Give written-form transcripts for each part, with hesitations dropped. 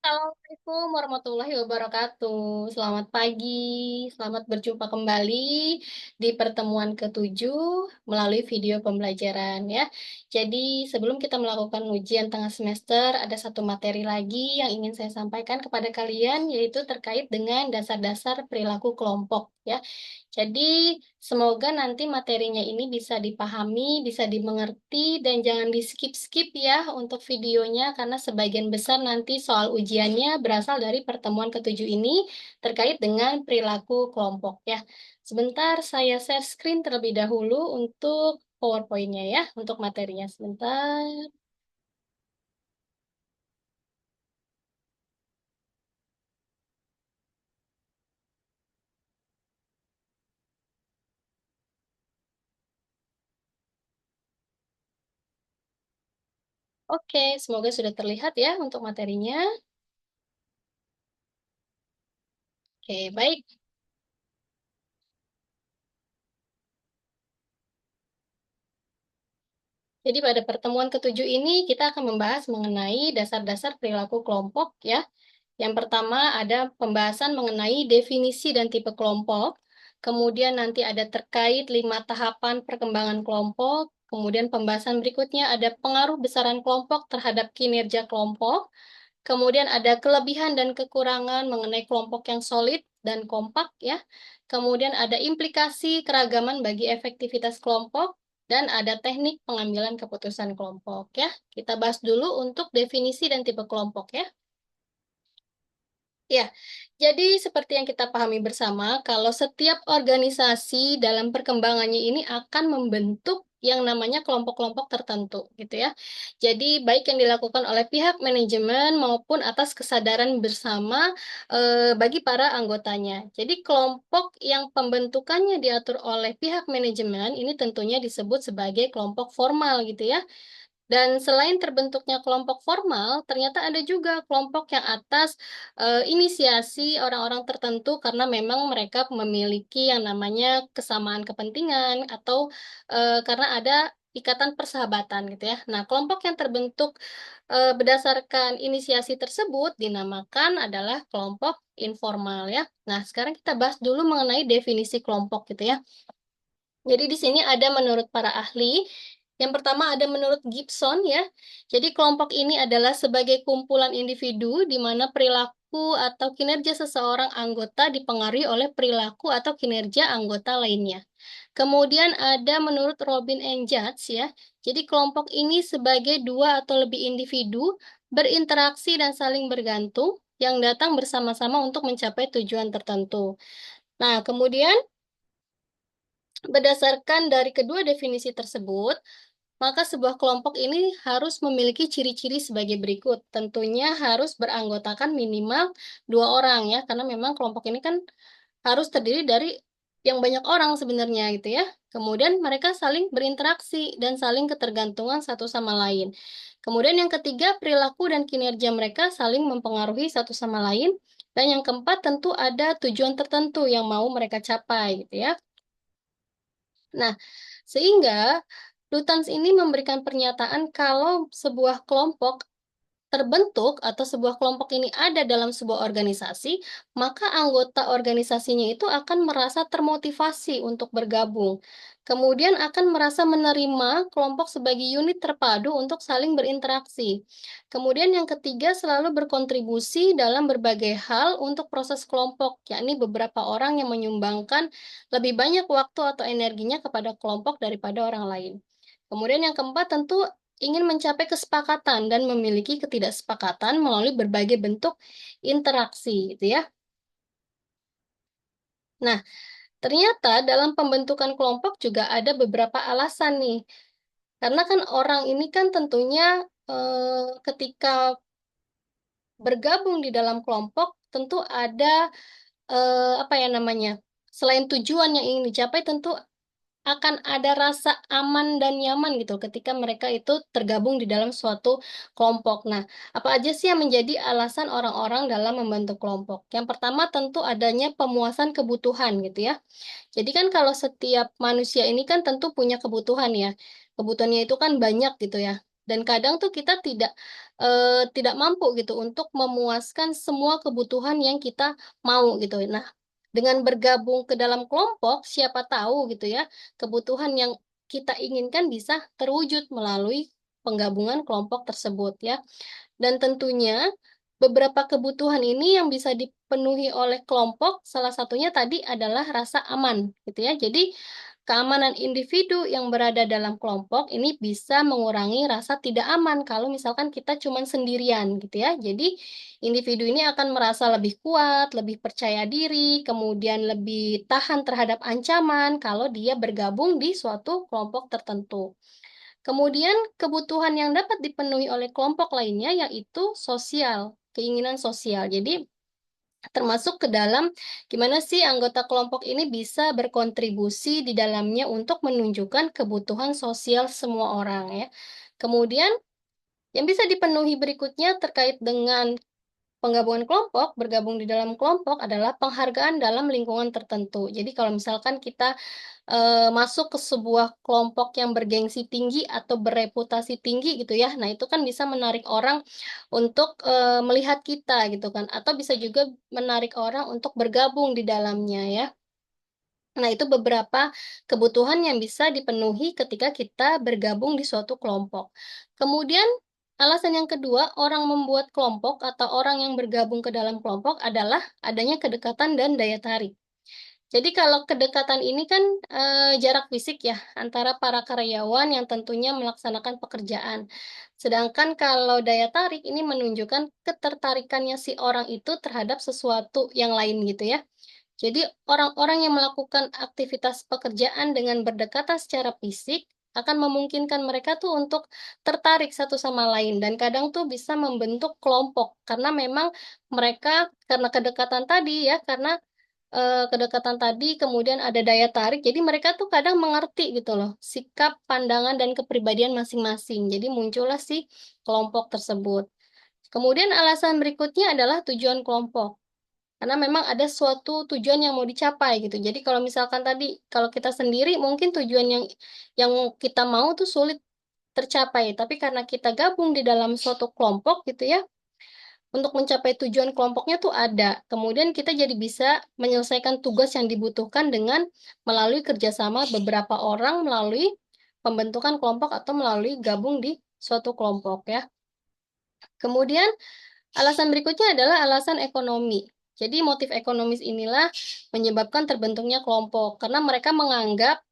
Assalamualaikum warahmatullahi wabarakatuh. Selamat pagi, selamat berjumpa kembali di pertemuan ketujuh melalui video pembelajaran ya. Jadi sebelum kita melakukan ujian tengah semester, ada satu materi lagi yang ingin saya sampaikan kepada kalian, yaitu terkait dengan dasar-dasar perilaku kelompok ya. Jadi semoga nanti materinya ini bisa dipahami, bisa dimengerti, dan jangan di-skip-skip ya untuk videonya, karena sebagian besar nanti soal ujiannya berasal dari pertemuan ketujuh ini terkait dengan perilaku kelompok ya. Sebentar saya share screen terlebih dahulu untuk PowerPoint-nya ya, untuk materinya sebentar. Oke, semoga sudah terlihat ya untuk materinya. Oke, baik. Jadi pada pertemuan ketujuh ini kita akan membahas mengenai dasar-dasar perilaku kelompok ya. Yang pertama ada pembahasan mengenai definisi dan tipe kelompok. Kemudian nanti ada terkait 5 tahapan perkembangan kelompok. Kemudian pembahasan berikutnya ada pengaruh besaran kelompok terhadap kinerja kelompok. Kemudian ada kelebihan dan kekurangan mengenai kelompok yang solid dan kompak ya. Kemudian ada implikasi keragaman bagi efektivitas kelompok dan ada teknik pengambilan keputusan kelompok ya. Kita bahas dulu untuk definisi dan tipe kelompok ya. Ya, jadi seperti yang kita pahami bersama, kalau setiap organisasi dalam perkembangannya ini akan membentuk yang namanya kelompok-kelompok tertentu, gitu ya. Jadi baik yang dilakukan oleh pihak manajemen maupun atas kesadaran bersama bagi para anggotanya. Jadi kelompok yang pembentukannya diatur oleh pihak manajemen ini tentunya disebut sebagai kelompok formal, gitu ya. Dan selain terbentuknya kelompok formal, ternyata ada juga kelompok yang atas inisiasi orang-orang tertentu karena memang mereka memiliki yang namanya kesamaan kepentingan atau karena ada ikatan persahabatan gitu ya. Nah, kelompok yang terbentuk berdasarkan inisiasi tersebut dinamakan adalah kelompok informal ya. Nah, sekarang kita bahas dulu mengenai definisi kelompok gitu ya. Jadi di sini ada menurut para ahli. Yang pertama ada menurut Gibson ya. Jadi kelompok ini adalah sebagai kumpulan individu di mana perilaku atau kinerja seseorang anggota dipengaruhi oleh perilaku atau kinerja anggota lainnya. Kemudian ada menurut Robin and Judge ya. Jadi kelompok ini sebagai dua atau lebih individu berinteraksi dan saling bergantung yang datang bersama-sama untuk mencapai tujuan tertentu. Nah, kemudian berdasarkan dari kedua definisi tersebut, maka sebuah kelompok ini harus memiliki ciri-ciri sebagai berikut. Tentunya harus beranggotakan minimal 2 orang ya, karena memang kelompok ini kan harus terdiri dari yang banyak orang sebenarnya gitu ya. Kemudian mereka saling berinteraksi dan saling ketergantungan satu sama lain. Kemudian yang ketiga, perilaku dan kinerja mereka saling mempengaruhi satu sama lain. Dan yang keempat, tentu ada tujuan tertentu yang mau mereka capai gitu ya. Nah, sehingga Lutyens ini memberikan pernyataan kalau sebuah kelompok terbentuk atau sebuah kelompok ini ada dalam sebuah organisasi, maka anggota organisasinya itu akan merasa termotivasi untuk bergabung. Kemudian akan merasa menerima kelompok sebagai unit terpadu untuk saling berinteraksi. Kemudian yang ketiga selalu berkontribusi dalam berbagai hal untuk proses kelompok, yakni beberapa orang yang menyumbangkan lebih banyak waktu atau energinya kepada kelompok daripada orang lain. Kemudian yang keempat tentu ingin mencapai kesepakatan dan memiliki ketidaksepakatan melalui berbagai bentuk interaksi, gitu ya. Nah, ternyata dalam pembentukan kelompok juga ada beberapa alasan nih. Karena kan orang ini kan tentunya ketika bergabung di dalam kelompok tentu ada apa ya namanya? Selain tujuan yang ingin dicapai tentu akan ada rasa aman dan nyaman gitu ketika mereka itu tergabung di dalam suatu kelompok. Nah, apa aja sih yang menjadi alasan orang-orang dalam membentuk kelompok? Yang pertama tentu adanya pemuasan kebutuhan gitu ya. Jadi kan kalau setiap manusia ini kan tentu punya kebutuhan ya. Kebutuhannya itu kan banyak gitu ya. Dan kadang tuh kita tidak mampu gitu untuk memuaskan semua kebutuhan yang kita mau gitu. Nah, dengan bergabung ke dalam kelompok, siapa tahu gitu ya, kebutuhan yang kita inginkan bisa terwujud melalui penggabungan kelompok tersebut ya. Dan tentunya beberapa kebutuhan ini yang bisa dipenuhi oleh kelompok, salah satunya tadi adalah rasa aman, gitu ya. Jadi keamanan individu yang berada dalam kelompok ini bisa mengurangi rasa tidak aman kalau misalkan kita cuma sendirian, gitu ya. Jadi individu ini akan merasa lebih kuat, lebih percaya diri, kemudian lebih tahan terhadap ancaman kalau dia bergabung di suatu kelompok tertentu. Kemudian kebutuhan yang dapat dipenuhi oleh kelompok lainnya yaitu sosial, keinginan sosial. Jadi termasuk ke dalam gimana sih anggota kelompok ini bisa berkontribusi di dalamnya untuk menunjukkan kebutuhan sosial semua orang ya. Kemudian yang bisa dipenuhi berikutnya terkait dengan penggabungan kelompok, bergabung di dalam kelompok adalah penghargaan dalam lingkungan tertentu. Jadi kalau misalkan kita masuk ke sebuah kelompok yang bergengsi tinggi atau bereputasi tinggi gitu ya. Nah, itu kan bisa menarik orang untuk melihat kita gitu kan, atau bisa juga menarik orang untuk bergabung di dalamnya ya. Nah, itu beberapa kebutuhan yang bisa dipenuhi ketika kita bergabung di suatu kelompok. Kemudian, alasan yang kedua, orang membuat kelompok atau orang yang bergabung ke dalam kelompok adalah adanya kedekatan dan daya tarik. Jadi kalau kedekatan ini kan jarak fisik ya antara para karyawan yang tentunya melaksanakan pekerjaan. Sedangkan kalau daya tarik ini menunjukkan ketertarikannya si orang itu terhadap sesuatu yang lain gitu ya. Jadi orang-orang yang melakukan aktivitas pekerjaan dengan berdekatan secara fisik akan memungkinkan mereka tuh untuk tertarik satu sama lain dan kadang tuh bisa membentuk kelompok karena memang mereka karena kedekatan tadi ya karena kedekatan tadi, kemudian ada daya tarik, jadi mereka tuh kadang mengerti gitu loh, sikap, pandangan, dan kepribadian masing-masing. Jadi muncullah si kelompok tersebut. Kemudian alasan berikutnya adalah tujuan kelompok. Karena memang ada suatu tujuan yang mau dicapai gitu. Jadi kalau misalkan tadi, kalau kita sendiri mungkin tujuan yang kita mau tuh sulit tercapai. Tapi karena kita gabung di dalam suatu kelompok gitu ya, untuk mencapai tujuan kelompoknya tuh ada. Kemudian kita jadi bisa menyelesaikan tugas yang dibutuhkan dengan melalui kerjasama beberapa orang, melalui pembentukan kelompok atau melalui gabung di suatu kelompok ya. Kemudian alasan berikutnya adalah alasan ekonomi. Jadi motif ekonomis inilah menyebabkan terbentuknya kelompok karena mereka menganggap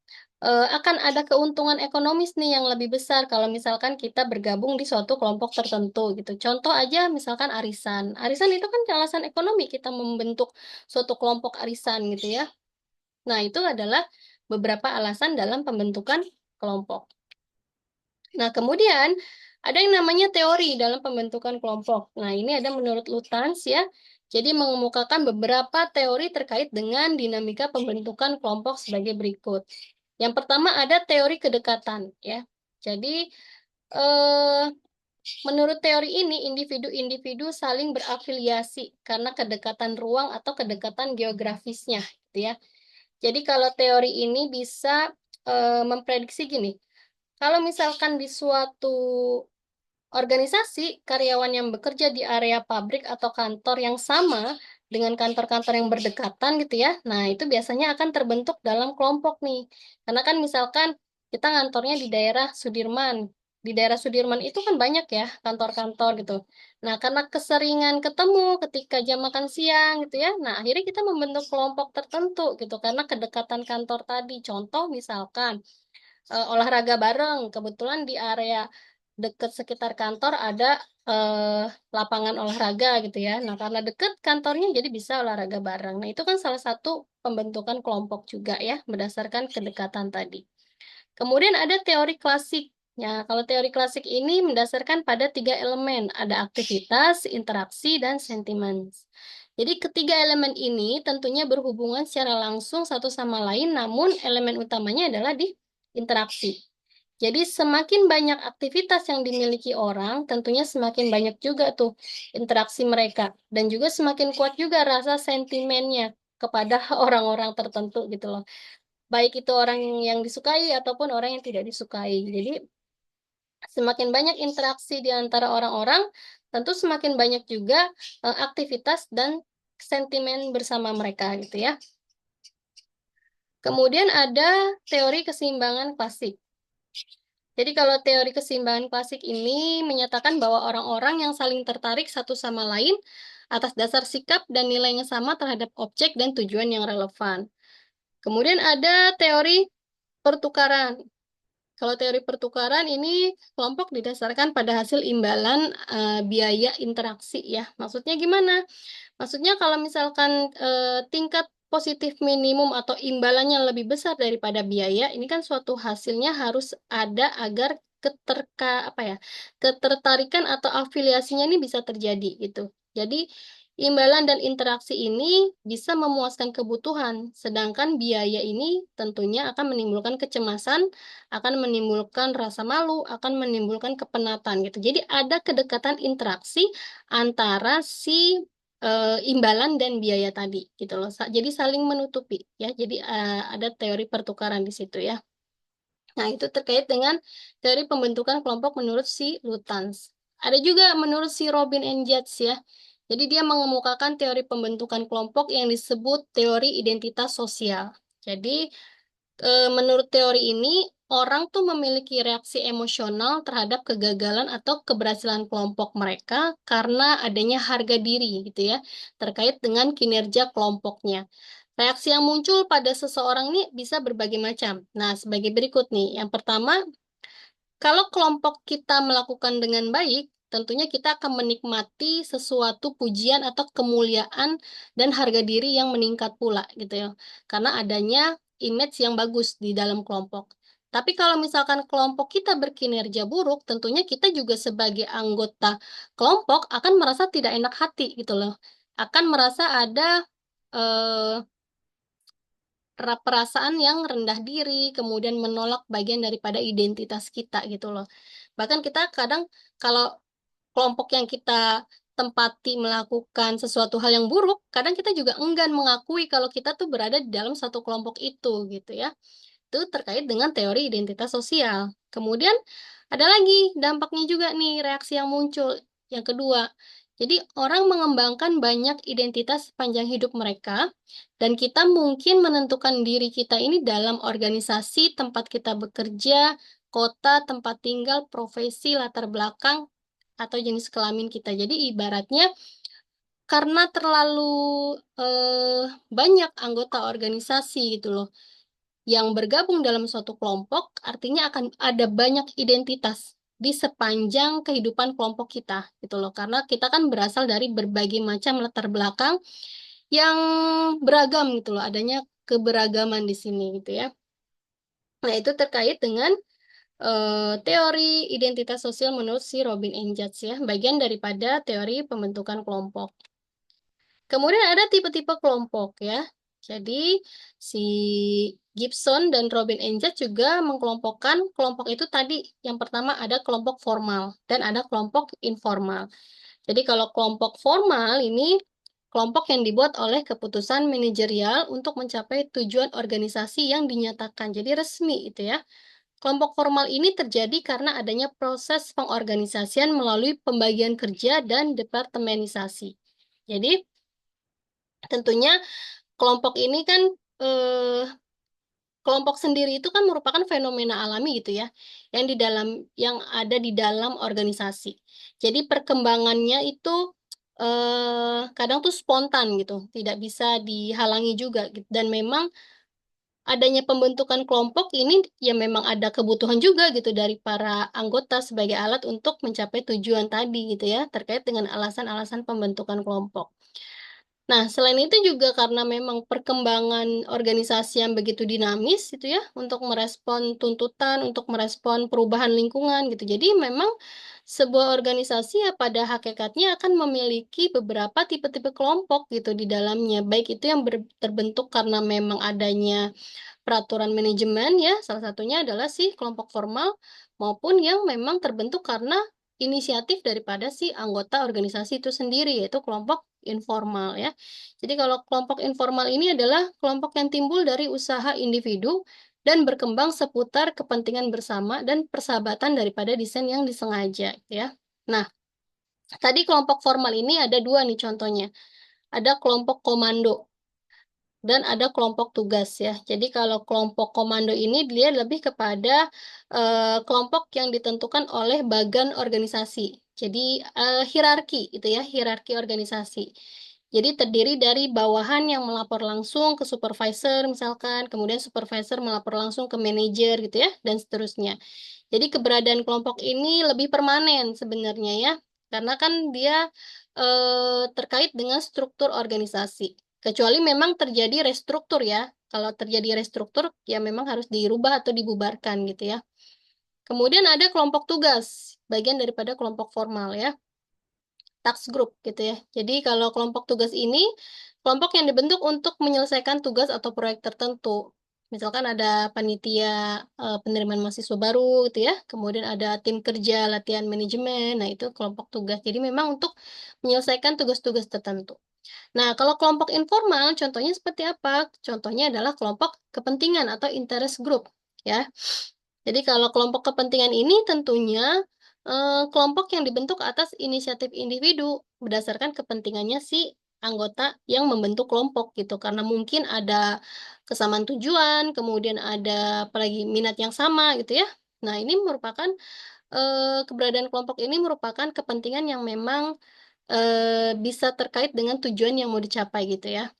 akan ada keuntungan ekonomis nih yang lebih besar kalau misalkan kita bergabung di suatu kelompok tertentu gitu. Contoh aja misalkan arisan. Arisan itu kan alasan ekonomi kita membentuk suatu kelompok arisan gitu ya. Nah, itu adalah beberapa alasan dalam pembentukan kelompok. Nah, kemudian ada yang namanya teori dalam pembentukan kelompok. Nah, ini ada menurut Lutyens ya. Jadi mengemukakan beberapa teori terkait dengan dinamika pembentukan kelompok sebagai berikut. Yang pertama ada teori kedekatan ya. Jadi eh, menurut teori ini individu-individu saling berafiliasi karena kedekatan ruang atau kedekatan geografisnya gitu ya. Jadi kalau teori ini bisa memprediksi gini, kalau misalkan di suatu organisasi, karyawan yang bekerja di area pabrik atau kantor yang sama dengan kantor-kantor yang berdekatan gitu ya. Nah, itu biasanya akan terbentuk dalam kelompok nih. Karena kan misalkan kita ngantornya di daerah Sudirman. Di daerah Sudirman itu kan banyak ya kantor-kantor gitu. Nah, karena keseringan ketemu ketika jam makan siang gitu ya. Nah, akhirnya kita membentuk kelompok tertentu gitu karena kedekatan kantor tadi. Contoh misalkan olahraga bareng. Kebetulan di area dekat sekitar kantor ada lapangan olahraga gitu ya. Nah, karena dekat kantornya jadi bisa olahraga bareng. Nah, itu kan salah satu pembentukan kelompok juga ya, berdasarkan kedekatan tadi. Kemudian ada teori klasik. Ya, kalau teori klasik ini mendasarkan pada tiga elemen, ada aktivitas, interaksi, dan sentimen. Jadi ketiga elemen ini tentunya berhubungan secara langsung satu sama lain, namun elemen utamanya adalah di interaksi. Jadi semakin banyak aktivitas yang dimiliki orang, tentunya semakin banyak juga tuh interaksi mereka. Dan juga semakin kuat juga rasa sentimennya kepada orang-orang tertentu gitu loh. Baik itu orang yang disukai ataupun orang yang tidak disukai. Jadi Semakin banyak interaksi di antara orang-orang, tentu semakin banyak juga aktivitas dan sentimen bersama mereka gitu ya. Kemudian ada teori keseimbangan klasik. Jadi kalau teori keseimbangan klasik ini menyatakan bahwa orang-orang yang saling tertarik satu sama lain atas dasar sikap dan nilai yang sama terhadap objek dan tujuan yang relevan. Kemudian ada teori pertukaran. Kalau teori pertukaran ini kelompok didasarkan pada hasil imbalan biaya interaksi ya. Maksudnya gimana? Maksudnya kalau misalkan tingkat positif minimum atau imbalannya lebih besar daripada biaya, ini kan suatu hasilnya harus ada agar ketertarikan atau afiliasinya ini bisa terjadi gitu. Jadi imbalan dan interaksi ini bisa memuaskan kebutuhan, sedangkan biaya ini tentunya akan menimbulkan kecemasan, akan menimbulkan rasa malu, akan menimbulkan kepenatan gitu. Jadi ada kedekatan interaksi antara si imbalan dan biaya tadi gitu loh. Jadi saling menutupi ya. Jadi ada teori pertukaran di situ ya. Nah, itu terkait dengan teori pembentukan kelompok menurut si Lutyens. Ada juga menurut si Robin and Judge ya. Jadi dia mengemukakan teori pembentukan kelompok yang disebut teori identitas sosial. Jadi menurut teori ini, orang tuh memiliki reaksi emosional terhadap kegagalan atau keberhasilan kelompok mereka karena adanya harga diri gitu ya, terkait dengan kinerja kelompoknya. Reaksi yang muncul pada seseorang ini bisa berbagai macam. Nah, sebagai berikut nih. Yang pertama, kalau kelompok kita melakukan dengan baik, tentunya kita akan menikmati sesuatu pujian atau kemuliaan dan harga diri yang meningkat pula gitu ya. Karena adanya image yang bagus di dalam kelompok. Tapi kalau misalkan kelompok kita berkinerja buruk, tentunya kita juga sebagai anggota kelompok akan merasa tidak enak hati gitu loh. Akan merasa ada eh, perasaan yang rendah diri, kemudian menolak bagian daripada identitas kita gitu loh. Bahkan kita kadang kalau kelompok yang kita tempati melakukan sesuatu hal yang buruk, kadang kita juga enggan mengakui kalau kita tuh berada di dalam satu kelompok itu gitu ya. Itu terkait dengan teori identitas sosial. Kemudian ada lagi dampaknya juga nih reaksi yang muncul. Yang kedua, jadi orang mengembangkan banyak identitas sepanjang hidup mereka dan kita mungkin menentukan diri kita ini dalam organisasi, tempat kita bekerja, kota, tempat tinggal, profesi, latar belakang, atau jenis kelamin kita. Jadi ibaratnya karena terlalu banyak anggota organisasi gitu loh yang bergabung dalam suatu kelompok, artinya akan ada banyak identitas di sepanjang kehidupan kelompok kita gitu loh. Karena kita kan berasal dari berbagai macam latar belakang yang beragam gitu loh. Adanya keberagaman di sini gitu ya. Nah, itu terkait dengan teori identitas sosial menurut si Robin and Judge ya, bagian daripada teori pembentukan kelompok. Kemudian ada tipe-tipe kelompok ya. Jadi si Gibson dan Robin and Judge juga mengkelompokkan kelompok itu tadi. Yang pertama ada kelompok formal dan ada kelompok informal. Jadi kalau kelompok formal ini kelompok yang dibuat oleh keputusan manajerial untuk mencapai tujuan organisasi yang dinyatakan. Jadi resmi itu ya. Kelompok formal ini terjadi karena adanya proses pengorganisasian melalui pembagian kerja dan departemenisasi. Jadi, tentunya kelompok ini kan eh, kelompok sendiri itu kan merupakan fenomena alami gitu ya, yang ada di dalam organisasi. Jadi perkembangannya itu kadang tuh spontan gitu, tidak bisa dihalangi juga gitu. Dan memang adanya pembentukan kelompok ini ya memang ada kebutuhan juga gitu dari para anggota sebagai alat untuk mencapai tujuan tadi gitu ya, terkait dengan alasan-alasan pembentukan kelompok. Nah, selain itu juga karena memang perkembangan organisasi yang begitu dinamis gitu ya, untuk merespon tuntutan, untuk merespon perubahan lingkungan gitu. Jadi memang sebuah organisasi ya pada hakikatnya akan memiliki beberapa tipe-tipe kelompok gitu di dalamnya. Baik itu yang terbentuk karena memang adanya peraturan manajemen ya, salah satunya adalah si kelompok formal maupun yang memang terbentuk karena inisiatif daripada si anggota organisasi itu sendiri, yaitu kelompok informal ya. Jadi kalau kelompok informal ini adalah kelompok yang timbul dari usaha individu dan berkembang seputar kepentingan bersama dan persahabatan daripada desain yang disengaja, ya. Nah, tadi kelompok formal ini ada dua nih contohnya. Ada kelompok komando dan ada kelompok tugas ya. Jadi kalau kelompok komando ini dia lebih kepada kelompok yang ditentukan oleh bagan organisasi. Jadi hierarki itu ya, hierarki organisasi. Jadi terdiri dari bawahan yang melapor langsung ke supervisor misalkan, kemudian supervisor melapor langsung ke manajer gitu ya, dan seterusnya. Jadi keberadaan kelompok ini lebih permanen sebenarnya ya, karena kan dia terkait dengan struktur organisasi. Kecuali memang terjadi restruktur ya. Kalau terjadi restruktur, ya memang harus dirubah atau dibubarkan gitu ya. Kemudian ada kelompok tugas, bagian daripada kelompok formal ya, task group gitu ya. Jadi kalau kelompok tugas ini, kelompok yang dibentuk untuk menyelesaikan tugas atau proyek tertentu. Misalkan ada panitia penerimaan mahasiswa baru gitu ya, kemudian ada tim kerja latihan manajemen, nah itu kelompok tugas. Jadi memang untuk menyelesaikan tugas-tugas tertentu. Nah, kalau kelompok informal, contohnya seperti apa? Contohnya adalah kelompok kepentingan atau interest group, ya. Jadi kalau kelompok kepentingan ini tentunya kelompok yang dibentuk atas inisiatif individu berdasarkan kepentingannya si anggota yang membentuk kelompok gitu. Karena mungkin ada kesamaan tujuan, kemudian ada apalagi minat yang sama gitu ya. Nah, ini merupakan keberadaan kelompok ini merupakan kepentingan yang memang bisa terkait dengan tujuan yang mau dicapai gitu ya.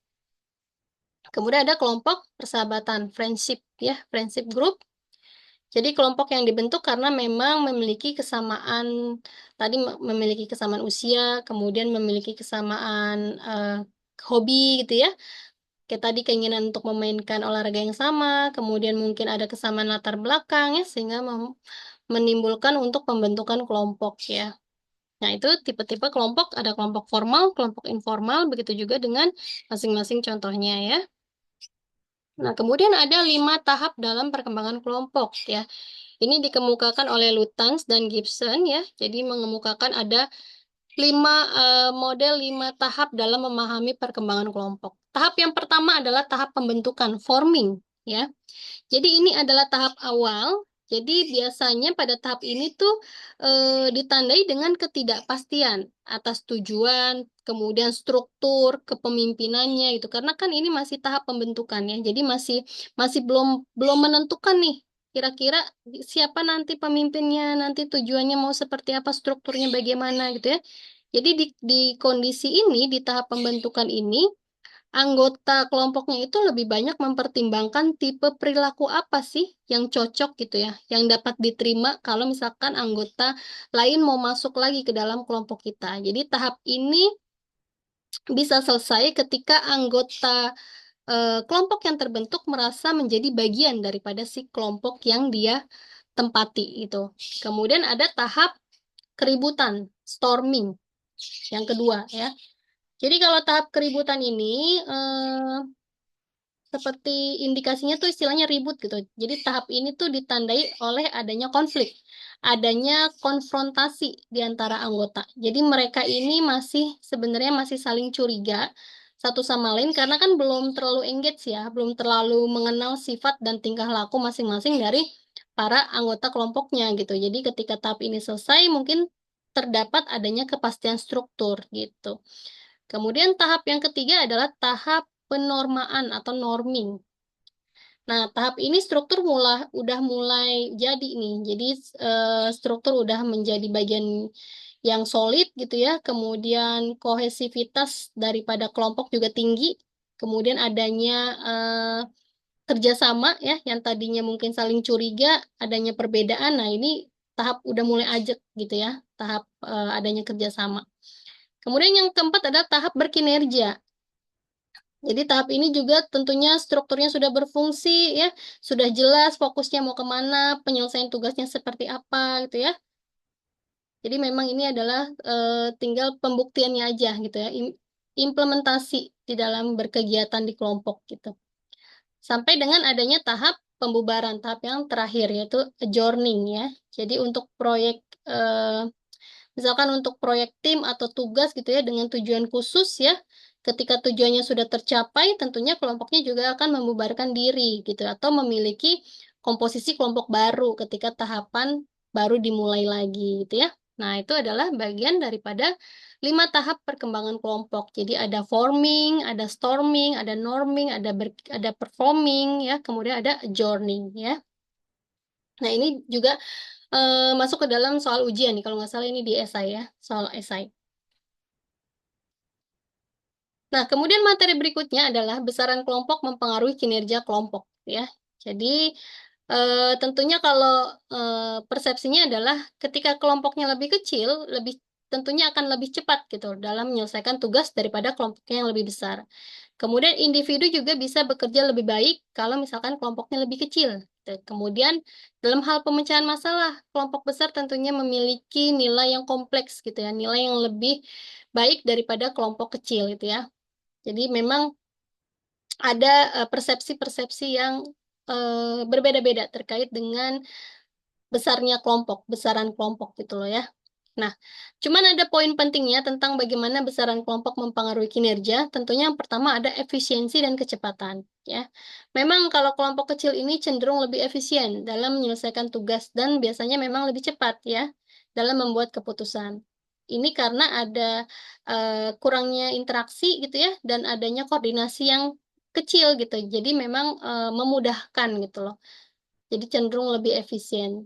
Kemudian ada kelompok persahabatan, friendship ya, friendship group. Jadi kelompok yang dibentuk karena memang memiliki kesamaan, tadi memiliki kesamaan usia, kemudian memiliki kesamaan hobi gitu ya. Kayak tadi keinginan untuk memainkan olahraga yang sama, kemudian mungkin ada kesamaan latar belakang ya, sehingga menimbulkan untuk pembentukan kelompok ya. Nah, itu tipe-tipe kelompok, ada kelompok formal, kelompok informal, begitu juga dengan masing-masing contohnya ya. Nah, kemudian ada 5 tahap dalam perkembangan kelompok ya. Ini dikemukakan oleh Lutyens dan Gibson ya. Jadi mengemukakan ada 5 model 5 tahap dalam memahami perkembangan kelompok. Tahap yang pertama adalah tahap pembentukan, forming ya. Jadi ini adalah tahap awal. Jadi biasanya pada tahap ini tuh ditandai dengan ketidakpastian atas tujuan, kemudian struktur kepemimpinannya itu. Karena kan ini masih tahap pembentukan ya. Jadi masih masih belum belum menentukan nih kira-kira siapa nanti pemimpinnya, nanti tujuannya mau seperti apa, strukturnya bagaimana gitu ya. Jadi di kondisi ini, di tahap pembentukan ini, anggota kelompoknya itu lebih banyak mempertimbangkan tipe perilaku apa sih yang cocok gitu ya, yang dapat diterima kalau misalkan anggota lain mau masuk lagi ke dalam kelompok kita. Jadi tahap ini bisa selesai ketika anggota kelompok yang terbentuk merasa menjadi bagian daripada si kelompok yang dia tempati itu. Kemudian ada tahap keributan, storming, yang kedua ya. Jadi kalau tahap keributan ini seperti indikasinya tuh istilahnya ribut gitu. Jadi tahap ini tuh ditandai oleh adanya konflik, adanya konfrontasi di antara anggota. Jadi mereka ini masih sebenarnya masih saling curiga satu sama lain karena kan belum terlalu engage ya, belum terlalu mengenal sifat dan tingkah laku masing-masing dari para anggota kelompoknya gitu. Jadi ketika tahap ini selesai mungkin terdapat adanya kepastian struktur gitu. Kemudian tahap yang ketiga adalah tahap penormaan atau norming. Nah, tahap ini struktur udah mulai jadi nih. Jadi struktur udah menjadi bagian yang solid gitu ya. Kemudian kohesivitas daripada kelompok juga tinggi. Kemudian adanya kerjasama ya, yang tadinya mungkin saling curiga, adanya perbedaan. Nah, ini tahap udah mulai ajak gitu ya. Tahap adanya kerjasama. Kemudian yang keempat adalah tahap berkinerja. Jadi tahap ini juga tentunya strukturnya sudah berfungsi ya, sudah jelas fokusnya mau kemana, penyelesaian tugasnya seperti apa gitu ya. Jadi memang ini adalah tinggal pembuktiannya aja gitu ya, implementasi di dalam berkegiatan di kelompok gitu. Sampai dengan adanya tahap pembubaran, tahap yang terakhir yaitu adjourning ya. Jadi untuk proyek misalkan untuk proyek tim atau tugas gitu ya dengan tujuan khusus ya, Ketika tujuannya sudah tercapai, tentunya kelompoknya juga akan membubarkan diri gitu atau memiliki komposisi kelompok baru ketika tahapan baru dimulai lagi gitu ya. Nah, itu adalah bagian daripada 5 tahap perkembangan kelompok. Jadi ada forming, ada storming, ada norming, ada performing ya, kemudian ada adjourning ya. Nah, ini juga masuk ke dalam soal ujian nih, kalau nggak salah ini di esai ya, soal esai. Nah, kemudian materi berikutnya adalah besaran kelompok mempengaruhi kinerja kelompok, ya. Jadi, tentunya kalau persepsinya adalah ketika kelompoknya lebih kecil, tentunya akan lebih cepat gitu dalam menyelesaikan tugas daripada kelompoknya yang lebih besar. Kemudian individu juga bisa bekerja lebih baik kalau misalkan kelompoknya lebih kecil. Gitu. Kemudian dalam hal pemecahan masalah, kelompok besar tentunya memiliki nilai yang kompleks gitu ya, nilai yang lebih baik daripada kelompok kecil gitu ya. Jadi memang ada persepsi-persepsi yang berbeda-beda terkait dengan besaran kelompok gitu loh ya. Nah, cuman ada poin pentingnya tentang bagaimana besaran kelompok mempengaruhi kinerja. Tentunya yang pertama ada efisiensi dan kecepatan, ya. Memang kalau kelompok kecil ini cenderung lebih efisien dalam menyelesaikan tugas dan biasanya memang lebih cepat, ya, dalam membuat keputusan. Ini karena ada kurangnya interaksi gitu ya, dan adanya koordinasi yang kecil gitu. Jadi memang memudahkan gitu loh. Jadi cenderung lebih efisien.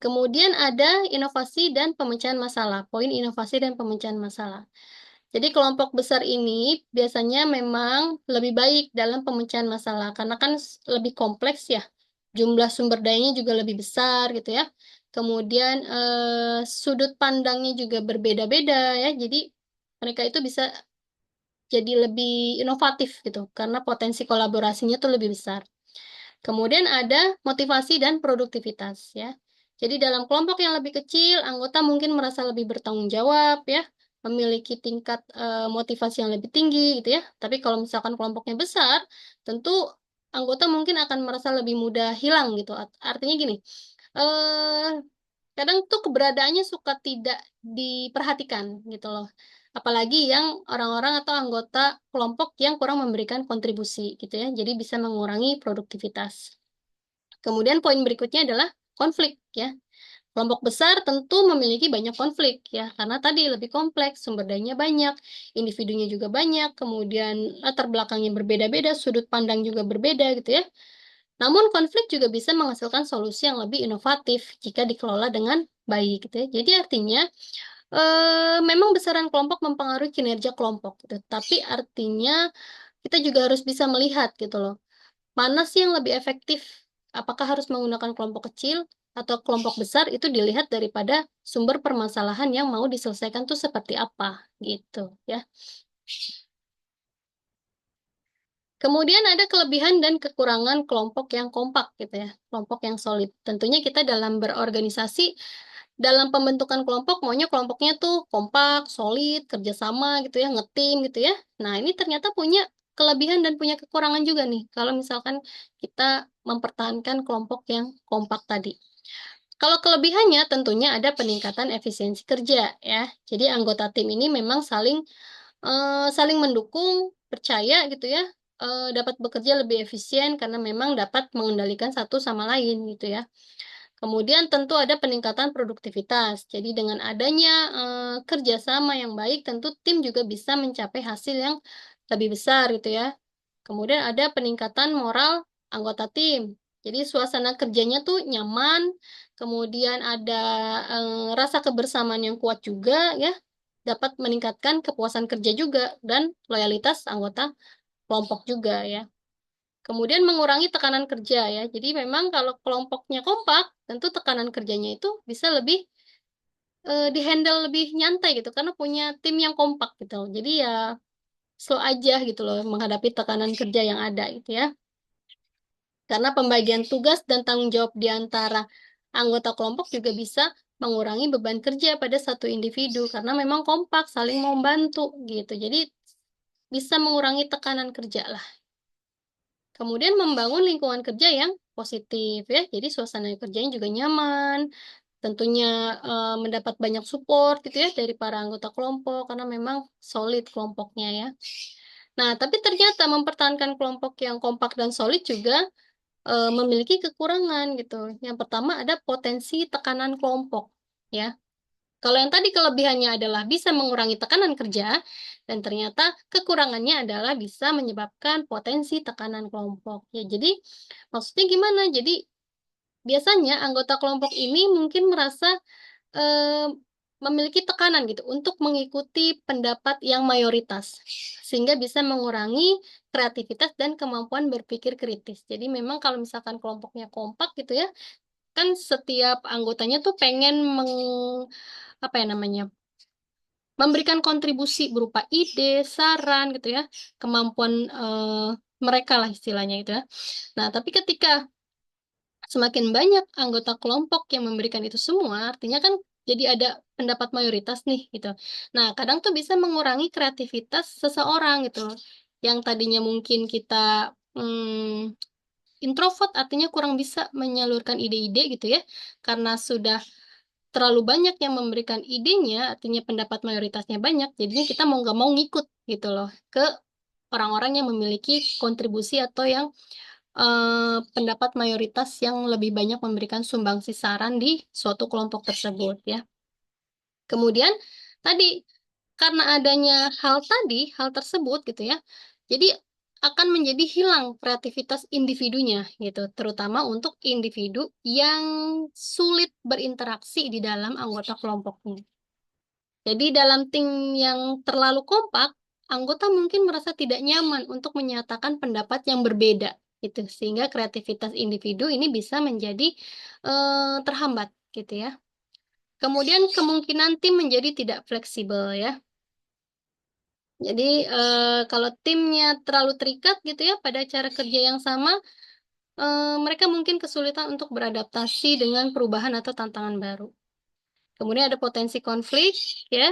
Kemudian ada inovasi dan pemecahan masalah, poin inovasi dan pemecahan masalah. Jadi kelompok besar ini biasanya memang lebih baik dalam pemecahan masalah karena kan lebih kompleks ya. Jumlah sumber dayanya juga lebih besar gitu ya. Kemudian sudut pandangnya juga berbeda-beda ya. Jadi mereka itu bisa jadi lebih inovatif gitu karena potensi kolaborasinya tuh lebih besar. Kemudian ada motivasi dan produktivitas ya. Jadi dalam kelompok yang lebih kecil, anggota mungkin merasa lebih bertanggung jawab ya, memiliki tingkat motivasi yang lebih tinggi gitu ya. Tapi kalau misalkan kelompoknya besar, tentu anggota mungkin akan merasa lebih mudah hilang gitu. Artinya gini, eh kadang tuh keberadaannya suka tidak diperhatikan gitu loh. Apalagi yang orang-orang atau anggota kelompok yang kurang memberikan kontribusi gitu ya. Jadi bisa mengurangi produktivitas. Kemudian poin berikutnya adalah konflik ya. Kelompok besar tentu memiliki banyak konflik ya, karena tadi lebih kompleks, sumber dayanya banyak, individunya juga banyak, kemudian latar belakangnya berbeda-beda, sudut pandang juga berbeda gitu ya. Namun konflik juga bisa menghasilkan solusi yang lebih inovatif jika dikelola dengan baik gitu ya. Jadi artinya memang besaran kelompok mempengaruhi kinerja kelompok gitu. Tapi artinya kita juga harus bisa melihat gitu loh. Mana sih yang lebih efektif? Apakah harus menggunakan kelompok kecil atau kelompok besar itu dilihat daripada sumber permasalahan yang mau diselesaikan tuh seperti apa gitu ya. Kemudian ada kelebihan dan kekurangan kelompok yang kompak gitu ya, kelompok yang solid. Tentunya kita dalam berorganisasi, dalam pembentukan kelompok maunya kelompoknya tuh kompak, solid, kerjasama gitu ya, ngetim gitu ya. Nah ini ternyata punya kelebihan dan punya kekurangan juga nih, kalau misalkan kita mempertahankan kelompok yang kompak tadi. Kalau kelebihannya tentunya ada peningkatan efisiensi kerja ya. Jadi anggota tim ini memang saling mendukung, percaya gitu ya, dapat bekerja lebih efisien karena memang dapat mengendalikan satu sama lain gitu ya. Kemudian tentu ada peningkatan produktivitas. Jadi dengan adanya kerjasama yang baik, tentu tim juga bisa mencapai hasil yang lebih besar gitu ya. Kemudian ada peningkatan moral anggota tim. Jadi suasana kerjanya tuh nyaman, kemudian ada rasa kebersamaan yang kuat juga ya, dapat meningkatkan kepuasan kerja juga dan loyalitas anggota kelompok juga ya. Kemudian mengurangi tekanan kerja ya. Jadi memang kalau kelompoknya kompak, tentu tekanan kerjanya itu bisa lebih dihandle lebih nyantai gitu karena punya tim yang kompak gitu. Jadi ya slow aja gitu loh menghadapi tekanan kerja yang ada gitu ya. Karena pembagian tugas dan tanggung jawab di antara anggota kelompok juga bisa mengurangi beban kerja pada satu individu karena memang kompak, saling membantu gitu. Jadi bisa mengurangi tekanan kerja lah. Kemudian membangun lingkungan kerja yang positif ya. Jadi suasana kerjanya juga nyaman, tentunya mendapat banyak support gitu ya dari para anggota kelompok karena memang solid kelompoknya ya. Nah, tapi ternyata mempertahankan kelompok yang kompak dan solid juga memiliki kekurangan gitu. Yang pertama ada potensi tekanan kelompok, ya. Kalau yang tadi kelebihannya adalah bisa mengurangi tekanan kerja, dan ternyata kekurangannya adalah bisa menyebabkan potensi tekanan kelompok. Ya, jadi maksudnya gimana? Jadi biasanya anggota kelompok ini mungkin merasa eh, memiliki tekanan gitu untuk mengikuti pendapat yang mayoritas, sehingga bisa mengurangi kreativitas dan kemampuan berpikir kritis. Jadi memang kalau misalkan kelompoknya kompak gitu ya, kan setiap anggotanya tuh pengen apa ya namanya, memberikan kontribusi berupa ide, saran gitu ya, kemampuan mereka lah istilahnya itu ya. Nah, tapi ketika semakin banyak anggota kelompok yang memberikan itu semua, artinya kan jadi ada pendapat mayoritas nih gitu. Nah, kadang tuh bisa mengurangi kreativitas seseorang gitu. Yang tadinya mungkin kita introvert, artinya kurang bisa menyalurkan ide-ide gitu ya, karena sudah terlalu banyak yang memberikan idenya, artinya pendapat mayoritasnya banyak, jadinya kita mau nggak mau ngikut gitu loh ke orang-orang yang memiliki kontribusi atau yang pendapat mayoritas yang lebih banyak memberikan sumbangsi saran di suatu kelompok tersebut ya. Kemudian tadi karena adanya hal tersebut gitu ya, jadi akan menjadi hilang kreativitas individunya gitu, terutama untuk individu yang sulit berinteraksi di dalam anggota kelompoknya. Jadi dalam tim yang terlalu kompak, anggota mungkin merasa tidak nyaman untuk menyatakan pendapat yang berbeda, gitu. Sehingga kreativitas individu ini bisa menjadi terhambat, gitu ya. Kemudian kemungkinan tim menjadi tidak fleksibel ya. Jadi kalau timnya terlalu terikat gitu ya pada cara kerja yang sama, mereka mungkin kesulitan untuk beradaptasi dengan perubahan atau tantangan baru. Kemudian ada potensi konflik ya.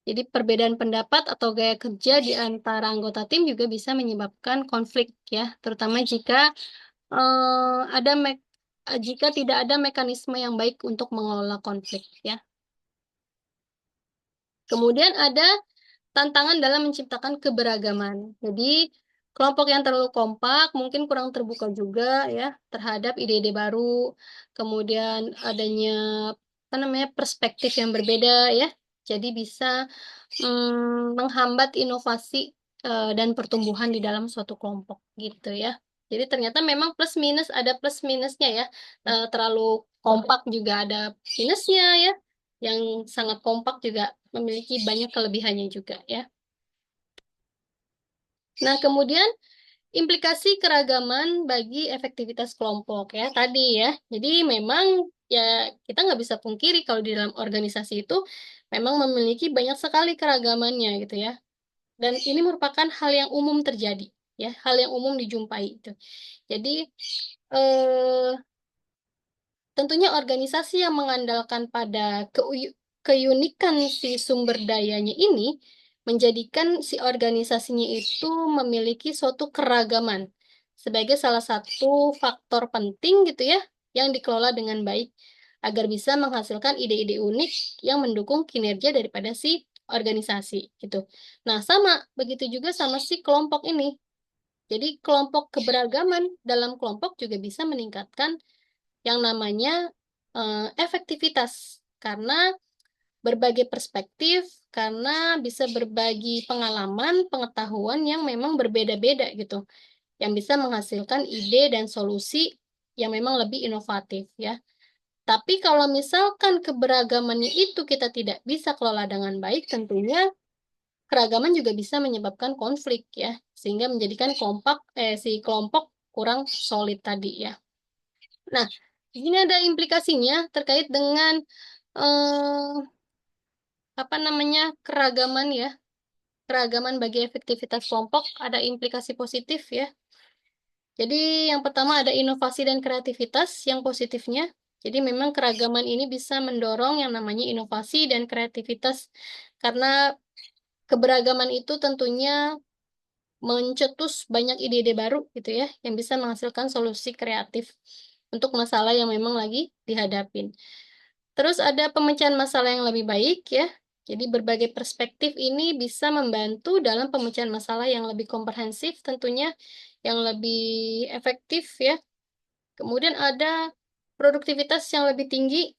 Jadi perbedaan pendapat atau gaya kerja di antara anggota tim juga bisa menyebabkan konflik ya, terutama jika ada jika tidak ada mekanisme yang baik untuk mengelola konflik ya. Kemudian ada tantangan dalam menciptakan keberagaman. Jadi kelompok yang terlalu kompak mungkin kurang terbuka juga ya terhadap ide-ide baru. Kemudian adanya apa namanya perspektif yang berbeda ya. Jadi bisa menghambat inovasi dan pertumbuhan di dalam suatu kelompok gitu ya. Jadi ternyata memang plus minus ada plus minusnya ya. Terlalu kompak juga ada minusnya ya. Yang sangat kompak juga memiliki banyak kelebihannya juga ya. Nah, kemudian implikasi keragaman bagi efektivitas kelompok ya tadi ya. Jadi memang ya kita nggak bisa pungkiri kalau di dalam organisasi itu memang memiliki banyak sekali keragamannya gitu ya. Dan ini merupakan hal yang umum terjadi ya, hal yang umum dijumpai itu. Jadi eh, tentunya organisasi yang mengandalkan pada keunikan si sumber dayanya ini menjadikan si organisasinya itu memiliki suatu keragaman sebagai salah satu faktor penting gitu ya yang dikelola dengan baik agar bisa menghasilkan ide-ide unik yang mendukung kinerja daripada si organisasi gitu. Nah, sama begitu juga sama si kelompok ini. Jadi kelompok keberagaman dalam kelompok juga bisa meningkatkan yang namanya efektivitas karena berbagai perspektif, karena bisa berbagi pengalaman, pengetahuan yang memang berbeda-beda gitu, yang bisa menghasilkan ide dan solusi yang memang lebih inovatif ya. Tapi kalau misalkan keberagamannya itu kita tidak bisa kelola dengan baik, tentunya keragaman juga bisa menyebabkan konflik ya, sehingga menjadikan si kelompok kurang solid tadi ya. Nah, ini ada implikasinya terkait dengan eh, apa namanya keragaman ya, keragaman bagi efektivitas kelompok ada implikasi positif ya. Jadi yang pertama ada inovasi dan kreativitas yang positifnya. Jadi memang keragaman ini bisa mendorong yang namanya inovasi dan kreativitas karena keberagaman itu tentunya mencetus banyak ide-ide baru gitu ya yang bisa menghasilkan solusi kreatif untuk masalah yang memang lagi dihadapin. Terus ada pemecahan masalah yang lebih baik ya. Jadi berbagai perspektif ini bisa membantu dalam pemecahan masalah yang lebih komprehensif tentunya, yang lebih efektif ya. Kemudian ada produktivitas yang lebih tinggi.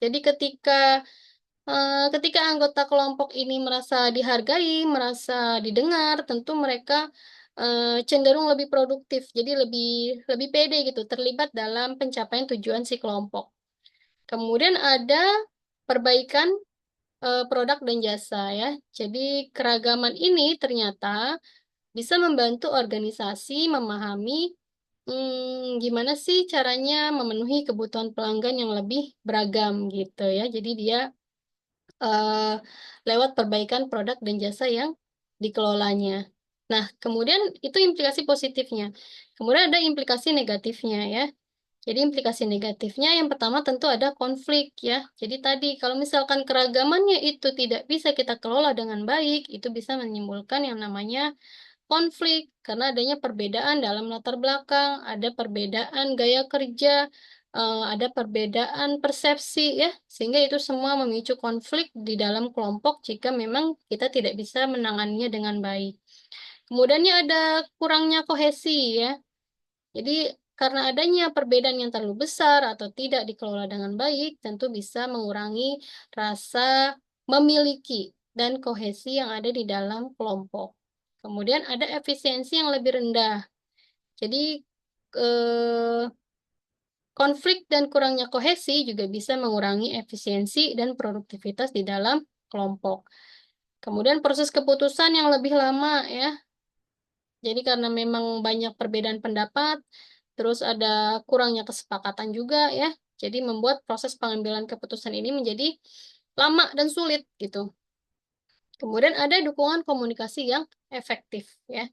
Jadi ketika anggota kelompok ini merasa dihargai, merasa didengar, tentu mereka cenderung lebih produktif. Jadi lebih lebih pede gitu, terlibat dalam pencapaian tujuan si kelompok. Kemudian ada perbaikan produk dan jasa ya. Jadi keragaman ini ternyata bisa membantu organisasi memahami gimana sih caranya memenuhi kebutuhan pelanggan yang lebih beragam gitu ya. Jadi dia eh, lewat perbaikan produk dan jasa yang dikelolanya. Nah, kemudian itu implikasi positifnya. Kemudian ada implikasi negatifnya ya. Jadi implikasi negatifnya yang pertama tentu ada konflik ya. Jadi tadi kalau misalkan keragamannya itu tidak bisa kita kelola dengan baik, itu bisa menimbulkan yang namanya konflik karena adanya perbedaan dalam latar belakang, ada perbedaan gaya kerja, ada perbedaan persepsi ya, sehingga itu semua memicu konflik di dalam kelompok jika memang kita tidak bisa menanganinya dengan baik. Kemudiannya ada kurangnya kohesi ya. Jadi karena adanya perbedaan yang terlalu besar atau tidak dikelola dengan baik, tentu bisa mengurangi rasa memiliki dan kohesi yang ada di dalam kelompok. Kemudian ada efisiensi yang lebih rendah. Jadi eh, konflik dan kurangnya kohesi juga bisa mengurangi efisiensi dan produktivitas di dalam kelompok. Kemudian proses keputusan yang lebih lama ya. Jadi karena memang banyak perbedaan pendapat, terus ada kurangnya kesepakatan juga ya. Jadi membuat proses pengambilan keputusan ini menjadi lama dan sulit gitu. Kemudian ada dukungan komunikasi yang efektif ya.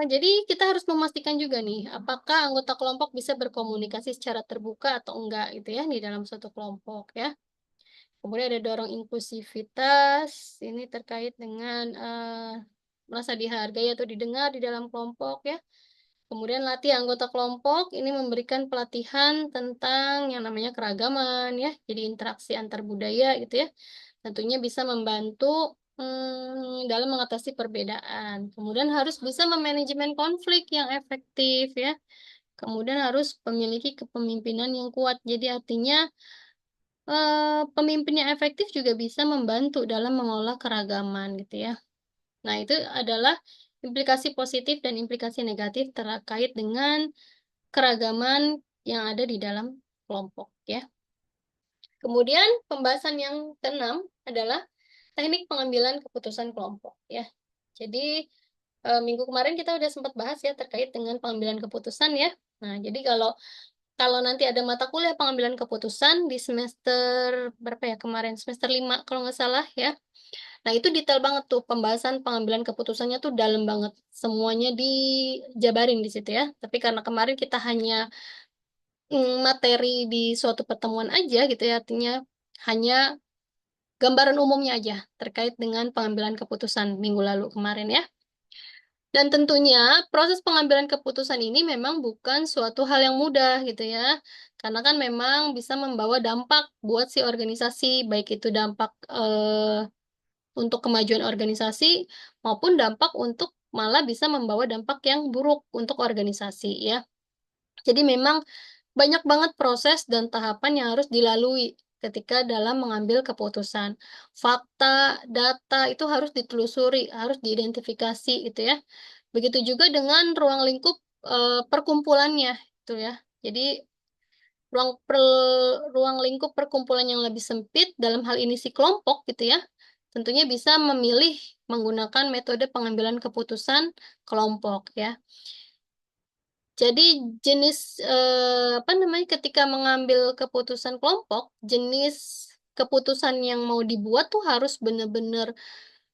Jadi kita harus memastikan juga nih, apakah anggota kelompok bisa berkomunikasi secara terbuka atau enggak gitu ya di dalam suatu kelompok ya. Kemudian ada dorong inklusivitas, ini terkait dengan merasa dihargai atau didengar di dalam kelompok ya. Kemudian latih anggota kelompok, ini memberikan pelatihan tentang yang namanya keragaman ya, jadi interaksi antar budaya gitu ya. Tentunya bisa membantu dalam mengatasi perbedaan. Kemudian harus bisa memanajemen konflik yang efektif ya. Kemudian harus memiliki kepemimpinan yang kuat. Jadi artinya pemimpin yang efektif juga bisa membantu dalam mengolah keragaman gitu ya. Nah, itu adalah implikasi positif dan implikasi negatif terkait dengan keragaman yang ada di dalam kelompok ya. Kemudian pembahasan yang keenam adalah teknik pengambilan keputusan kelompok ya. Jadi minggu kemarin kita udah sempat bahas ya terkait dengan pengambilan keputusan ya. Nah, jadi kalau kalau nanti ada mata kuliah pengambilan keputusan di semester berapa ya kemarin? Semester 5 kalau nggak salah ya. Nah, itu detail banget tuh pembahasan pengambilan keputusannya tuh dalam banget. Semuanya dijabarin di situ ya. Tapi karena kemarin kita hanya materi di suatu pertemuan aja gitu ya, artinya hanya gambaran umumnya aja terkait dengan pengambilan keputusan minggu lalu kemarin ya. Dan tentunya proses pengambilan keputusan ini memang bukan suatu hal yang mudah gitu ya. Karena kan memang bisa membawa dampak buat si organisasi, baik itu dampak untuk kemajuan organisasi maupun dampak untuk malah bisa membawa dampak yang buruk untuk organisasi ya. Jadi memang banyak banget proses dan tahapan yang harus dilalui ketika dalam mengambil keputusan. Fakta, data itu harus ditelusuri, harus diidentifikasi gitu ya. Begitu juga dengan ruang lingkup perkumpulannya itu ya. Jadi ruang lingkup perkumpulan yang lebih sempit dalam hal ini si kelompok gitu ya. Tentunya bisa memilih menggunakan metode pengambilan keputusan kelompok ya. Jadi jenis apa namanya ketika mengambil keputusan kelompok, jenis keputusan yang mau dibuat tuh harus benar-benar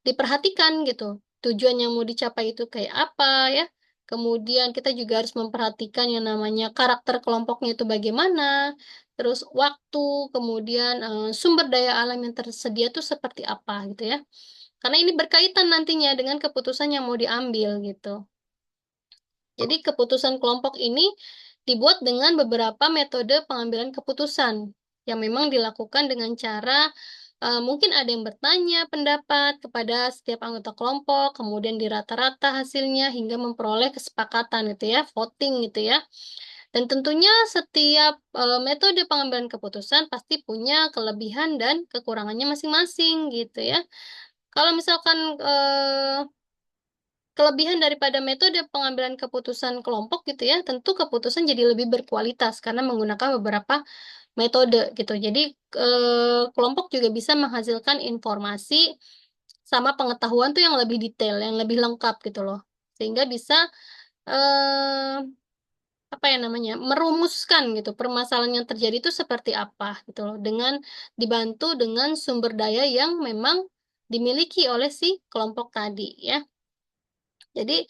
diperhatikan gitu. Tujuan yang mau dicapai itu kayak apa ya. Kemudian kita juga harus memperhatikan yang namanya karakter kelompoknya itu bagaimana. Terus waktu, kemudian sumber daya alam yang tersedia tuh seperti apa gitu ya. Karena ini berkaitan nantinya dengan keputusan yang mau diambil gitu. Jadi keputusan kelompok ini dibuat dengan beberapa metode pengambilan keputusan yang memang dilakukan dengan cara Mungkin ada yang bertanya pendapat kepada setiap anggota kelompok, kemudian dirata-rata hasilnya hingga memperoleh kesepakatan gitu ya, voting gitu ya. Dan tentunya setiap metode pengambilan keputusan pasti punya kelebihan dan kekurangannya masing-masing gitu ya. Kalau misalkan kelebihan daripada metode pengambilan keputusan kelompok gitu ya, tentu keputusan jadi lebih berkualitas karena menggunakan beberapa metode gitu. Jadi kelompok juga bisa menghasilkan informasi sama pengetahuan tuh yang lebih detail, yang lebih lengkap gitu loh. Sehingga bisa eh, apa ya namanya, merumuskan gitu permasalahan yang terjadi itu seperti apa gitu loh, dengan dibantu dengan sumber daya yang memang dimiliki oleh si kelompok tadi ya. Jadi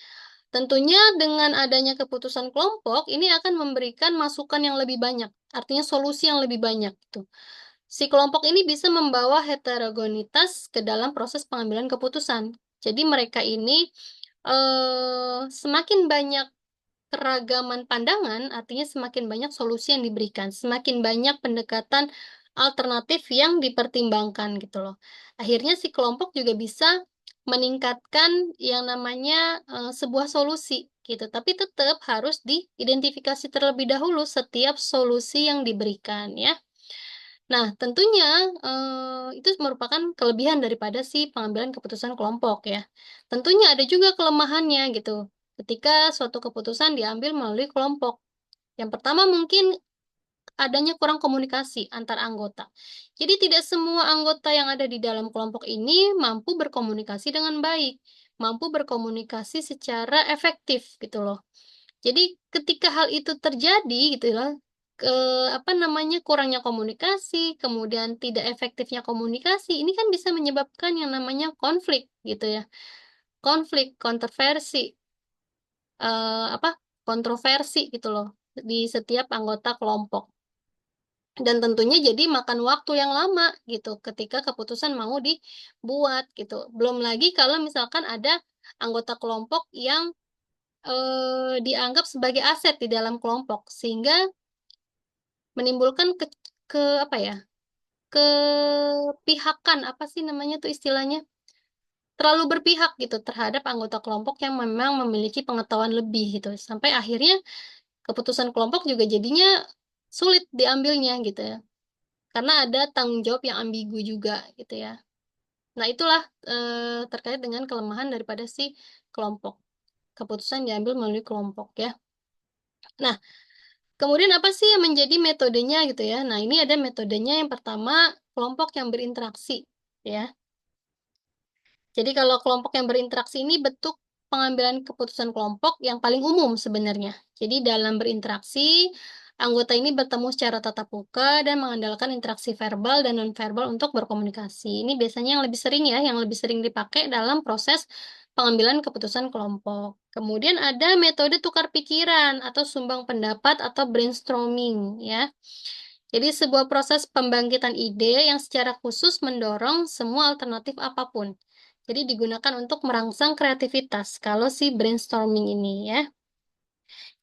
tentunya dengan adanya keputusan kelompok ini akan memberikan masukan yang lebih banyak, artinya solusi yang lebih banyak gitu. Si kelompok ini bisa membawa heterogenitas ke dalam proses pengambilan keputusan. Jadi mereka ini semakin banyak keragaman pandangan, artinya semakin banyak solusi yang diberikan, semakin banyak pendekatan alternatif yang dipertimbangkan gitu loh. Akhirnya si kelompok juga bisa meningkatkan yang namanya sebuah solusi gitu, tapi tetap harus diidentifikasi terlebih dahulu setiap solusi yang diberikan ya. Nah, tentunya itu merupakan kelebihan daripada si pengambilan keputusan kelompok ya. Tentunya ada juga kelemahannya gitu. Ketika suatu keputusan diambil melalui kelompok. Yang pertama mungkin adanya kurang komunikasi antar anggota. Jadi tidak semua anggota yang ada di dalam kelompok ini mampu berkomunikasi dengan baik, mampu berkomunikasi secara efektif gitu loh. Jadi ketika hal itu terjadi gitu ya, ke apa namanya, kurangnya komunikasi, kemudian tidak efektifnya komunikasi, ini kan bisa menyebabkan yang namanya konflik gitu ya. Konflik, kontroversi, apa? Kontroversi gitu loh di setiap anggota kelompok. Dan tentunya jadi makan waktu yang lama gitu ketika keputusan mau dibuat gitu. Belum lagi kalau misalkan ada anggota kelompok yang dianggap sebagai aset di dalam kelompok sehingga menimbulkan ke apa ya, kepihakan, apa sih namanya tuh istilahnya, terlalu berpihak gitu terhadap anggota kelompok yang memang memiliki pengetahuan lebih gitu sampai akhirnya keputusan kelompok juga jadinya sulit diambilnya gitu ya, karena ada tanggung jawab yang ambigu juga gitu ya. Nah itulah terkait dengan kelemahan daripada si kelompok, keputusan diambil melalui kelompok ya. Nah, kemudian apa sih yang menjadi metodenya gitu ya? Nah, ini ada metodenya. Yang pertama, kelompok yang berinteraksi ya. Jadi kalau kelompok yang berinteraksi ini bentuk pengambilan keputusan kelompok yang paling umum sebenarnya. Jadi dalam berinteraksi, anggota ini bertemu secara tatap muka dan mengandalkan interaksi verbal dan nonverbal untuk berkomunikasi. Ini biasanya yang lebih sering ya, yang lebih sering dipakai dalam proses pengambilan keputusan kelompok. Kemudian ada metode tukar pikiran atau sumbang pendapat atau brainstorming ya. Jadi sebuah proses pembangkitan ide yang secara khusus mendorong semua alternatif apapun. Jadi digunakan untuk merangsang kreativitas kalau si brainstorming ini ya.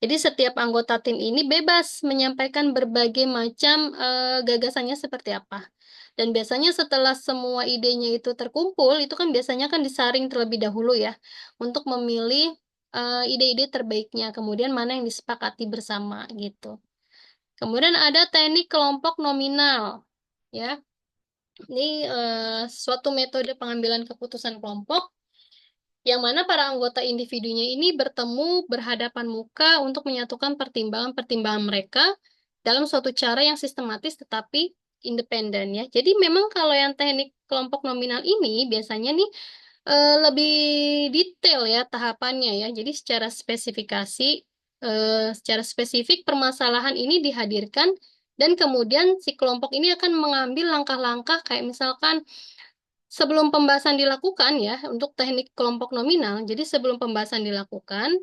Jadi setiap anggota tim ini bebas menyampaikan berbagai macam gagasannya seperti apa. Dan biasanya setelah semua idenya itu terkumpul, itu kan biasanya kan disaring terlebih dahulu ya untuk memilih ide-ide terbaiknya, kemudian mana yang disepakati bersama gitu. Kemudian ada teknik kelompok nominal ya. Ini suatu metode pengambilan keputusan kelompok yang mana para anggota individunya ini bertemu berhadapan muka untuk menyatukan pertimbangan-pertimbangan mereka dalam suatu cara yang sistematis tetapi independen ya. Jadi memang kalau yang teknik kelompok nominal ini biasanya nih lebih detail ya tahapannya ya. Jadi secara spesifik permasalahan ini dihadirkan dan kemudian si kelompok ini akan mengambil langkah-langkah kayak misalkan sebelum pembahasan dilakukan ya, untuk teknik kelompok nominal, jadi sebelum pembahasan dilakukan,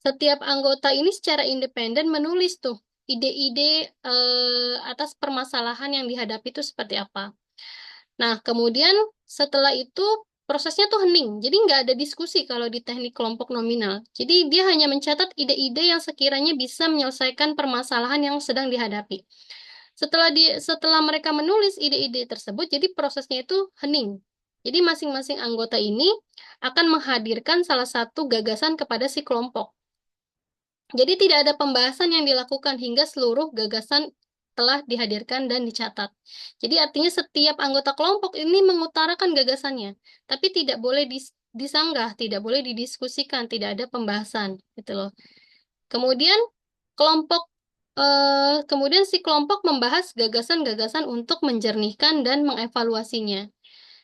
setiap anggota ini secara independen menulis tuh ide-ide atas permasalahan yang dihadapi itu seperti apa. Nah, kemudian setelah itu prosesnya tuh hening, jadi nggak ada diskusi kalau di teknik kelompok nominal. Jadi dia hanya mencatat ide-ide yang sekiranya bisa menyelesaikan permasalahan yang sedang dihadapi. Setelah mereka menulis ide-ide tersebut, jadi prosesnya itu hening. Jadi masing-masing anggota ini akan menghadirkan salah satu gagasan kepada si kelompok. Jadi tidak ada pembahasan yang dilakukan hingga seluruh gagasan telah dihadirkan dan dicatat. Jadi artinya setiap anggota kelompok ini mengutarakan gagasannya, tapi tidak boleh disanggah, tidak boleh didiskusikan, tidak ada pembahasan, gitu loh. Kemudian kemudian si kelompok membahas gagasan-gagasan untuk menjernihkan dan mengevaluasinya.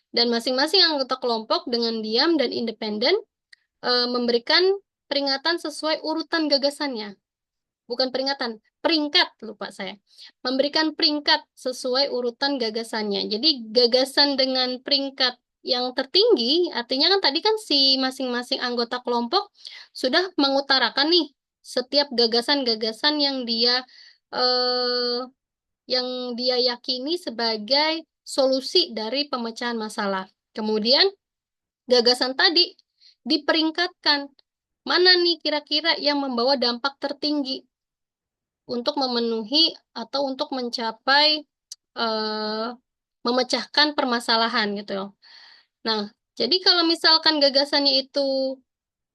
Dan masing-masing anggota kelompok dengan diam dan independen memberikan peringatan sesuai urutan gagasannya. Bukan peringatan, peringkat, lupa saya. Memberikan peringkat sesuai urutan gagasannya. Jadi gagasan dengan peringkat yang tertinggi, artinya kan tadi kan si masing-masing anggota kelompok sudah mengutarakan nih setiap gagasan-gagasan eh, yang dia yakini sebagai solusi dari pemecahan masalah. Kemudian gagasan tadi diperingkatkan. Mana nih kira-kira yang membawa dampak tertinggi untuk memenuhi atau untuk mencapai eh, memecahkan permasalahan gitu loh. Nah, jadi kalau misalkan gagasannya itu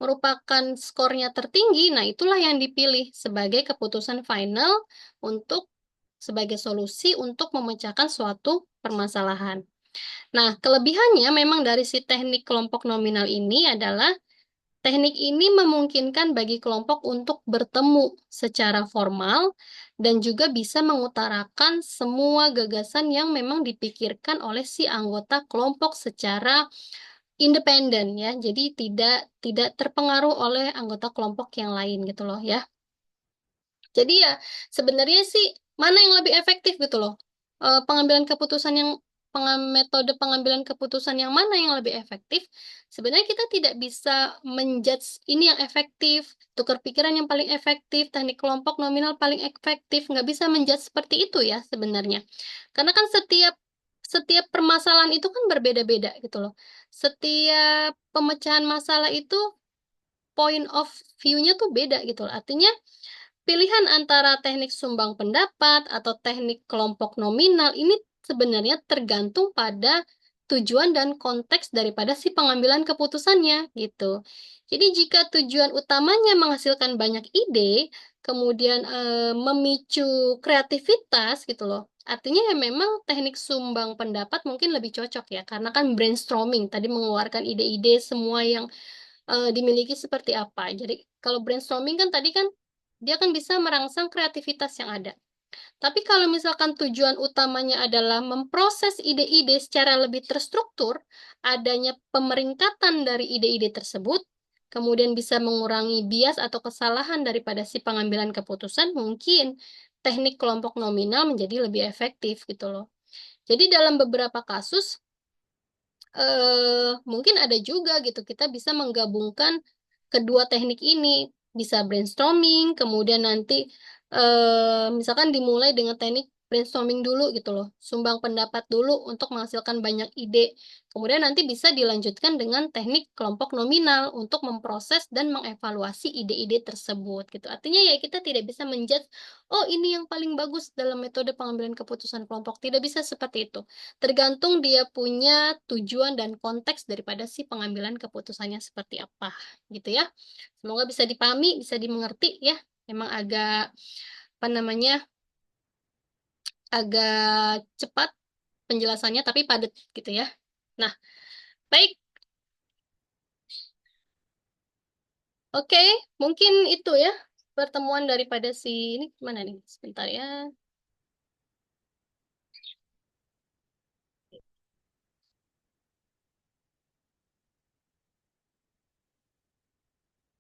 merupakan skornya tertinggi, nah itulah yang dipilih sebagai keputusan final untuk sebagai solusi untuk memecahkan suatu permasalahan. Nah, kelebihannya memang dari si teknik kelompok nominal ini adalah teknik ini memungkinkan bagi kelompok untuk bertemu secara formal dan juga bisa mengutarakan semua gagasan yang memang dipikirkan oleh si anggota kelompok secara independen ya. Jadi tidak tidak terpengaruh oleh anggota kelompok yang lain gitu loh ya. Jadi ya sebenarnya sih mana yang lebih efektif gitu loh. Pengambilan keputusan yang metode pengambilan keputusan yang mana yang lebih efektif? Sebenarnya kita tidak bisa menjudge ini yang efektif, tukar pikiran yang paling efektif, teknik kelompok nominal paling efektif, nggak bisa menjudge seperti itu ya sebenarnya. Karena kan setiap setiap permasalahan itu kan berbeda-beda gitu loh. Setiap pemecahan masalah itu point of view-nya tuh beda gitu loh. Artinya pilihan antara teknik sumbang pendapat atau teknik kelompok nominal ini sebenarnya tergantung pada tujuan dan konteks daripada si pengambilan keputusannya gitu. Jadi jika tujuan utamanya menghasilkan banyak ide, kemudian memicu kreativitas gitu loh. Artinya ya memang teknik sumbang pendapat mungkin lebih cocok ya, karena kan brainstorming tadi mengeluarkan ide-ide semua yang dimiliki seperti apa. Jadi kalau brainstorming kan tadi kan dia kan bisa merangsang kreativitas yang ada. Tapi kalau misalkan tujuan utamanya adalah memproses ide-ide secara lebih terstruktur, adanya pemeringkatan dari ide-ide tersebut, kemudian bisa mengurangi bias atau kesalahan daripada si pengambilan keputusan, mungkin teknik kelompok nominal menjadi lebih efektif gitu loh. Jadi dalam beberapa kasus mungkin ada juga gitu kita bisa menggabungkan kedua teknik ini, bisa brainstorming kemudian nanti misalkan dimulai dengan teknik brainstorming dulu gitu loh, sumbang pendapat dulu untuk menghasilkan banyak ide, kemudian nanti bisa dilanjutkan dengan teknik kelompok nominal untuk memproses dan mengevaluasi ide-ide tersebut gitu. Artinya ya kita tidak bisa menjudge oh ini yang paling bagus dalam metode pengambilan keputusan kelompok, tidak bisa seperti itu, tergantung dia punya tujuan dan konteks daripada si pengambilan keputusannya seperti apa gitu ya. Semoga bisa dipahami, bisa dimengerti ya. Memang agak apa namanya agak cepat penjelasannya tapi padat gitu ya. Nah, baik. Oke, mungkin itu ya pertemuan daripada si ini mana nih? Sebentar ya.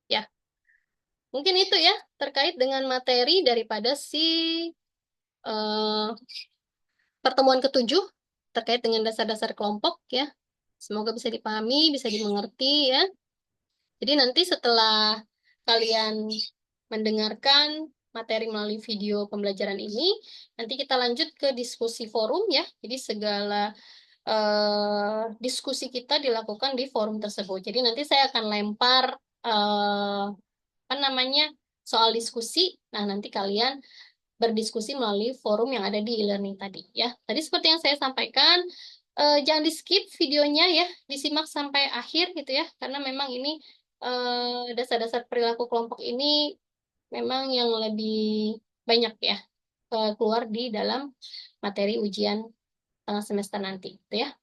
Ya, mungkin itu ya terkait dengan materi daripada si eh, pertemuan ketujuh terkait dengan dasar-dasar kelompok ya. Semoga bisa dipahami, bisa dimengerti ya. Jadi nanti setelah kalian mendengarkan materi melalui video pembelajaran ini, nanti kita lanjut ke diskusi forum ya. Jadi segala diskusi kita dilakukan di forum tersebut. Jadi nanti saya akan lempar apa namanya soal diskusi. Nah, nanti kalian berdiskusi melalui forum yang ada di e-learning tadi ya. Tadi seperti yang saya sampaikan, jangan di-skip videonya ya, disimak sampai akhir gitu ya, karena memang ini dasar-dasar perilaku kelompok ini memang yang lebih banyak ya keluar di dalam materi ujian tengah semester nanti, gitu ya.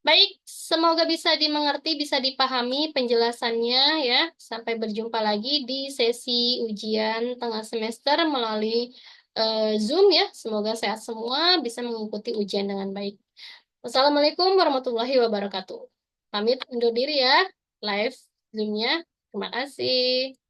Baik, semoga bisa dimengerti, bisa dipahami penjelasannya ya. Sampai berjumpa lagi di sesi ujian tengah semester melalui Zoom ya. Semoga sehat semua, bisa mengikuti ujian dengan baik. Wassalamualaikum warahmatullahi wabarakatuh. Pamit undur diri ya, live Zoom-nya. Terima kasih.